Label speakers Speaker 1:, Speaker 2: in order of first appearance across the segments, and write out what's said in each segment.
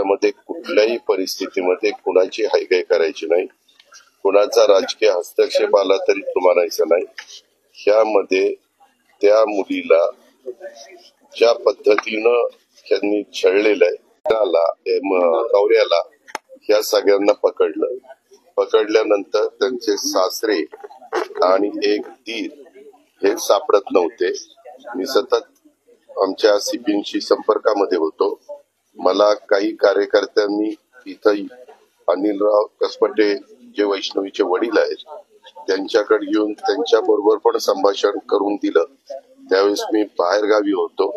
Speaker 1: याच्यामध्ये कुठल्याही परिस्थितीमध्ये कुणाची हायगाय करायची नाही, कुणाचा राजकीय हस्तक्षेप आला तरी तो मानायचा नाही। ह्यामध्ये त्या मुलीला ज्या पद्धतीनं त्यांनी छळलेलं आहे नवऱ्याला, ह्या सगळ्यांना पकडल्यानंतर त्यांचे सासरे आणि एक दीर हे सापडत नव्हते। मी सतत आमच्या सीपींशी संपर्कामध्ये होतो। मला काही कार्यकर्त्यांनी इथं अनिलराव कसपटे जे वैष्णवीचे वडील आहेत त्यांच्याकडे येऊन त्यांच्या बरोबर पण संभाषण करून दिलं। त्यावेळेस मी बाहेरगावी होतो।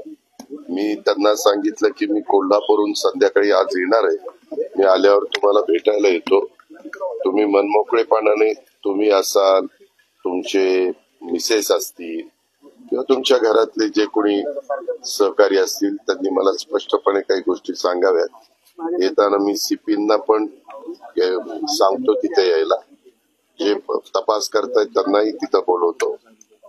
Speaker 1: मी त्यांना सांगितलं की मी कोल्हापूरहून संध्याकाळी आज येणार आहे, मी आल्यावर तुम्हाला भेटायला येतो। तुम्ही मनमोकळेपणाने तुम्ही असाल, तुमचे मिसेस असतील किंवा तुमच्या घरातले जे कोणी सहकारी असतील त्यांनी मला स्पष्टपणे काही गोष्टी सांगाव्यात। येताना मी सीपींना पण सांगतो तिथे यायला, जे तपास करतायत त्यांनाही तिथं बोलवतो।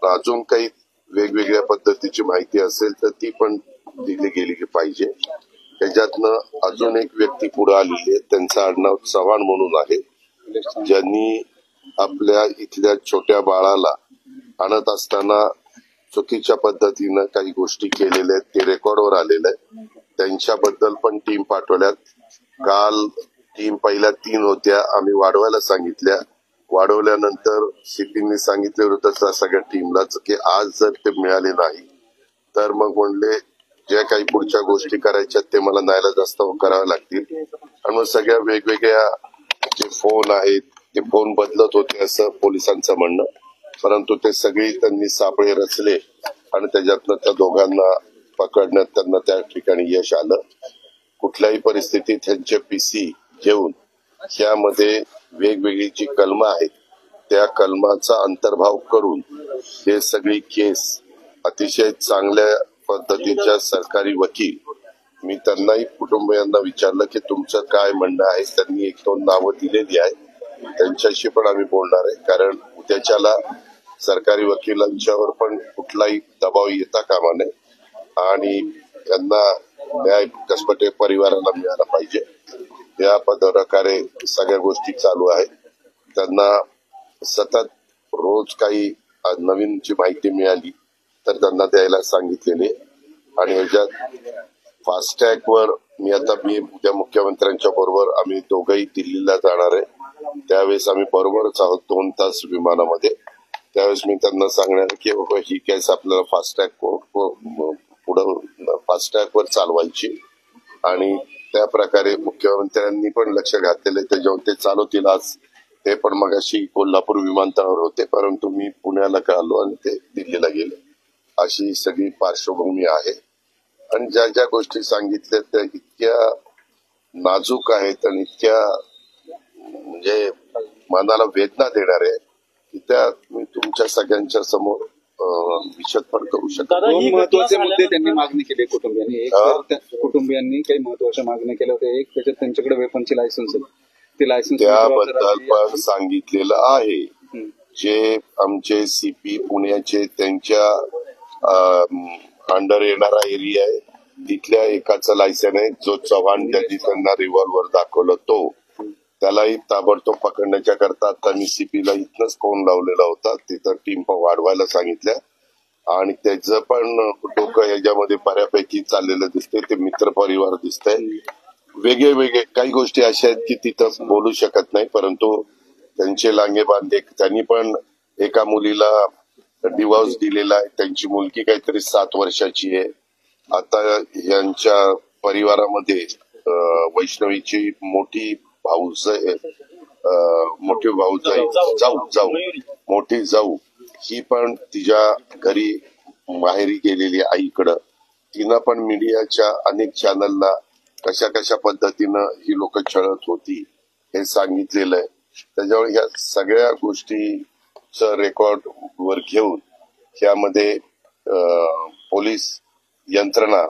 Speaker 1: अजून काही वेगवेगळ्या पद्धतीची माहिती असेल तर ती पण दिली गेली पाहिजे। त्याच्यातनं अजून एक व्यक्ती पुढे आलेली आहे, त्यांचं आडनाव चव्हाण म्हणून आहे, ज्यांनी आपल्या इथल्या छोट्या बाळाला आणत असताना चुकीच्या पद्धतीनं काही गोष्टी केलेल्या आहेत, ते रेकॉर्डवर आलेलं आहे। त्यांच्याबद्दल पण टीम पाठवल्यात। काल टीम पहिल्या 3 होत्या, आम्ही वाढवायला सांगितल्या। वाढवल्यानंतर सीपींनी सांगितले होतं सगळ्या टीमलाच की आज जर ते मिळाले नाही तर मग म्हणले जे काही पुढच्या गोष्टी करायच्या ते मला नाईलाजास्तव कराव्या लागतील। आणि मग सगळ्या वेगवेगळ्या जे फोन आहेत ते फोन बदलत होते असं पोलिसांचं म्हणणं, परंतु ते सगळे त्यांनी सापळे रचले आणि त्याच्यातनं त्या दोघांना पकडण्यात त्यांना त्या ठिकाणी यश आलं। कुठल्याही परिस्थितीत त्यांचे पीसी घेऊन यामध्ये वेगवेगळी जी कलमं आहेत त्या कलमाचा अंतर्भाव करून हे सगळी केस अतिशय चांगल्या पद्धतीच्या सरकारी वकील, मी त्यांनाही कुटुंबियांना विचारलं की तुमचं काय म्हणणं आहे। त्यांनी 1-2 नावं दिलेली आहे, त्यांच्याशी पण आम्ही बोलणार आहे, कारण उद्याच्याला सरकारी वकिलांच्यावर पण कुठलाही दबाव येता कामा नये आणि त्यांना न्याय कसपटे परिवाराला मिळाला पाहिजे। या प्रकारे सगळ्या गोष्टी चालू आहेत। त्यांना सतत रोज काही नवीन जी माहिती मिळाली तर त्यांना द्यायला सांगितलेले। आणि ह्याच्यात फास्टॅगवर मी उद्या मुख्यमंत्र्यांच्या बरोबर आम्ही दोघंही दिल्लीला जाणार आहे, त्यावेळेस आम्ही बरोबरच आहोत 2 तास विमानामध्ये। त्यावेळेस मी त्यांना सांगणार की बाबा ही केस आपल्याला पुढं फास्टॅगवर चालवायची आणि त्या प्रकारे मुख्यमंत्र्यांनी पण लक्ष घातलेले त्याच्यावर ते चालवतील। आज ते पण मगाशी कोल्हापूर विमानतळावर होते, परंतु मी पुण्याला आलो आणि ते दिल्लीला गेले। अशी सगळी पार्श्वभूमी आहे आणि ज्या ज्या गोष्टी सांगितल्या त्या इतक्या नाजूक आहेत आणि इतक्या म्हणजे मनाला वेदना देणार आहे की त्या मी तुमच्या सगळ्यांच्या समोर विशद पण करू शकतो।
Speaker 2: 2 महत्वाचे मुद्दे त्यांनी मागणी केली कुटुंबियांनी। एक कुटुंबियांनी काही महत्वाच्या मागण्या केल्या होत्या, एक त्याच्यात त्यांच्याकडे वेपनची लायसन्स आहे, ती लायसन्स
Speaker 1: त्याबद्दल पण सांगितलेलं आहे। जे आमचे सीपी पुण्याचे त्यांच्या अंडर येणारा एरिया आहे तिथल्या एकाचं लायसन आहे, जो चव्हाण ज्यांनी त्यांना रिव्हॉल्वर दाखवलं तो, त्यालाही ताबडतोब पकडण्याच्या करता आता मी सीपीला इथनच फोन लावलेला होता, तिथं टीम वाढवायला सांगितल्या आणि त्याचं पण डोकं ह्याच्यामध्ये बऱ्यापैकी चाललेलं दिसतंय। ते मित्र परिवार दिसतंय, वेगळे काही गोष्टी अशा आहेत की तिथं बोलू शकत नाही, परंतु त्यांचे लांगे बांधे। त्यांनी पण एका मुलीला डिवोर्स दिलेला आहे, त्यांची मुलगी काहीतरी 7 वर्षाची आहे। आता यांच्या परिवारामध्ये वैष्णवीची मोठी जाऊ ही पण तिच्या घरी माहेरी गेलेली आईकडं। तिनं पण मीडियाच्या अनेक चॅनलला कशा पद्धतीनं ही लोक छळत होती हे सांगितलेलं आहे। त्याच्यामुळे ह्या सगळ्या गोष्टीचं रेकॉर्ड वर घेऊन यामध्ये पोलीस यंत्रणा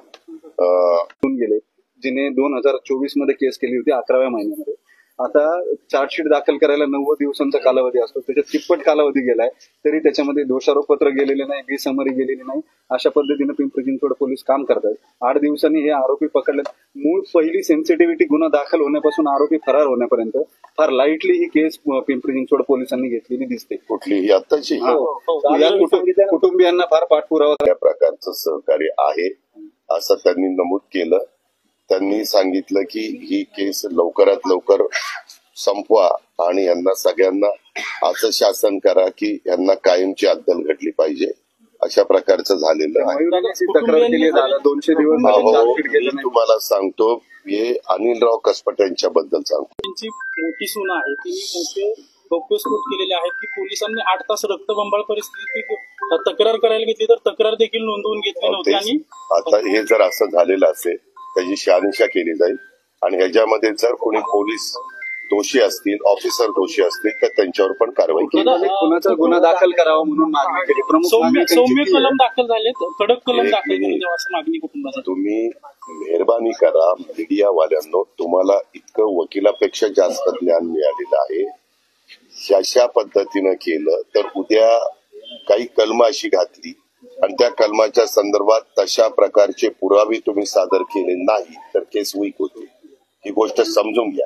Speaker 2: गेले, जिने 2024 मध्ये केस केली होती 11व्या महिन्यामध्ये, आता चार्जशीट दाखल करायला 90 दिवसांचा कालावधी असतो, त्याच्यात तिप्पट कालावधी गेलाय, तरी त्याच्यामध्ये दोषारोपपत्र गेलेले नाही, बेसमरी गेलेली नाही. अशा पद्धतीनं पिंपरी चिंचवड पोलीस काम करतात. 8 दिवसांनी हे आरोपी पकडले. मूळ पहिली सेन्सिटिव्हिटी गुन्हा दाखल होण्यापासून आरोपी फरार होण्यापर्यंत फार लाईटली ही केस पिंपरी चिंचवड पोलिसांनी घेतलेली दिसते.
Speaker 1: कुठलीही आताची
Speaker 2: या कुटुंबियांना फार पाठपुरावा
Speaker 1: त्या प्रकारचं सहकार्य आहे असं त्यांनी नमूद केलं. त्यांनी सांगितलं की ही केस लवकरात लवकर संपवा आणि यांना सगळ्यांना असं शासन करा की यांना कायमची अद्दल घडली पाहिजे. अशा प्रकारचं झालेलं आहे.
Speaker 2: तक्रार केली, 200 दिवस
Speaker 1: मी तुम्हाला सांगतो, हे अनिलराव कसपट यांच्याबद्दल सांगतो.
Speaker 3: त्यांची मोठी सून आहे, तिने मोठे गौप्यस्फोट केलेले आहेत की पोलिसांनी 8 तास रक्तबंबाळ परिस्थिती तक्रार करायला घेतली तर तक्रार देखील नोंदवून घेतली नव्हती. आणि
Speaker 1: आता हे जर असं झालेलं असेल त्याची शहानिशा केली जाईल आणि ह्याच्यामध्ये जर कोणी पोलीस दोषी असतील, ऑफिसर दोषी असतील तर त्यांच्यावर पण कारवाई केली.
Speaker 2: कुणाचा गुन्हा दाखल करावा म्हणून मागणी केली.
Speaker 3: सौम्य कलम दाखल झालेत, कडक कलम दाखल केले असं मागणी कुटुंबाची.
Speaker 1: तुम्ही मेहरबानी करा मीडियावाल्यांनो, तुम्हाला इतकं वकिलापेक्षा जास्त ज्ञान मिळालेलं आहे. अशा पद्धतीनं केलं तर उद्या काही कलम अशी घातली आणि त्या कलमाच्या संदर्भात तशा प्रकारचे पुरावे तुम्ही सादर केले नाही तर केस वीक होते. ही गोष्ट समजून घ्या.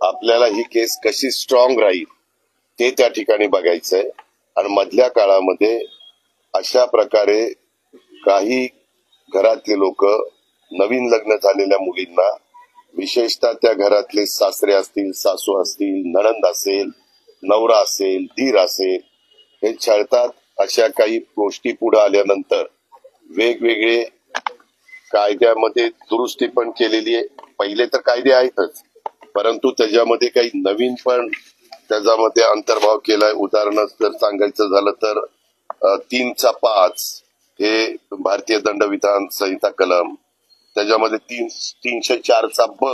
Speaker 1: आपल्याला ही केस कशी स्ट्रॉंग राहील ते त्या ठिकाणी बघायचंय. आणि मधल्या काळामध्ये अशा प्रकारे काही घरातले लोक नवीन लग्न झालेल्या मुलींना, विशेषतः त्या घरातले सासरे असतील, सासू असतील, नणंद असेल, नवरा असेल, धीर असेल, हे छळतात. अशा काही गोष्टी पुढे आल्यानंतर वेगवेगळे कायद्यामध्ये दुरुस्ती पण केलेली आहे. पहिले तर कायदे आहेतच, परंतु त्याच्यामध्ये काही नवीन पण त्याच्यामध्ये अंतर्भाव केलाय. उदाहरण जर सांगायचं झालं तर 3/5 हे भारतीय दंडविधान संहिता कलम, त्याच्यामध्ये 304चा ब,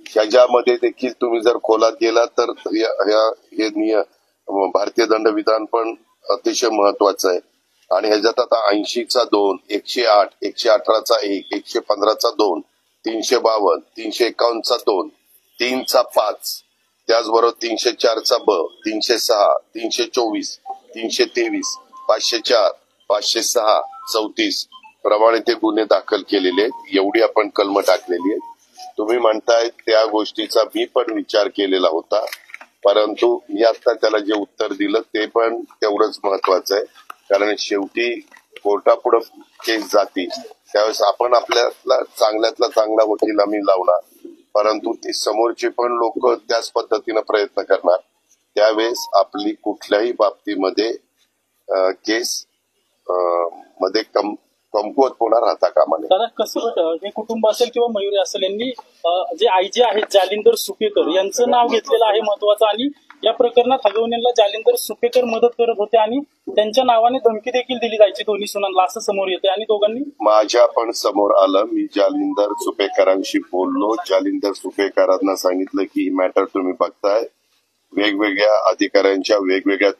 Speaker 1: ह्याच्यामध्ये देखील तुम्ही जर खोलात गेला तर हे नियम भारतीय दंडविधान पण अतिशय महत्वाचं आहे. आणि ह्याच्यात आता 80चा 2, 108, 118चा 1, 115चा 2, 352, 351चा 2, 3/5, त्याचबरोबर 304चा ब, 306, 324, 323, 504, 506, 34 प्रमाणे ते गुन्हे दाखल केलेले आहेत. एवढी आपण कलम टाकलेली आहेत. तुम्ही म्हणताय त्या गोष्टीचा मी पण विचार केलेला होता, परंतु मी आता त्याला जे उत्तर दिलं ते पण तेवढंच महत्वाचं आहे. कारण शेवटी कोर्टापुढे केस जाती त्यावेळेस आपण आपल्याला चांगल्यातला चांगला वकील आम्ही लावणार, परंतु ती समोरचे पण लोक त्याच पद्धतीनं प्रयत्न करणार. त्यावेळेस आपली कुठल्याही बाबतीमध्ये केस मध्ये कमकुवत होणार राहता कामा नये.
Speaker 3: दादा, कसं हे कुटुंब असेल किंवा मयुरी असेल, यांनी जे आयजी आहेत जालिंदर सुपेकर यांचं नाव घेतलेलं आहे महत्वाचं. आणि या प्रकरणात हगवणेला जालिंदर सुपेकर मदत करत होते आणि त्यांच्या नावाने धमकी देखील दिली जायची दोन्ही सुनांना, असं समोर येते. आणि दोघांनी
Speaker 1: माझ्या पण समोर आलं. मी जालिंदर सुपेकरांशी बोललो. जालिंदर सुपेकरांना सांगितलं की ही मॅटर तुम्ही बघताय, वेगवेगळ्या अधिकाऱ्यांच्या वेगवेगळ्या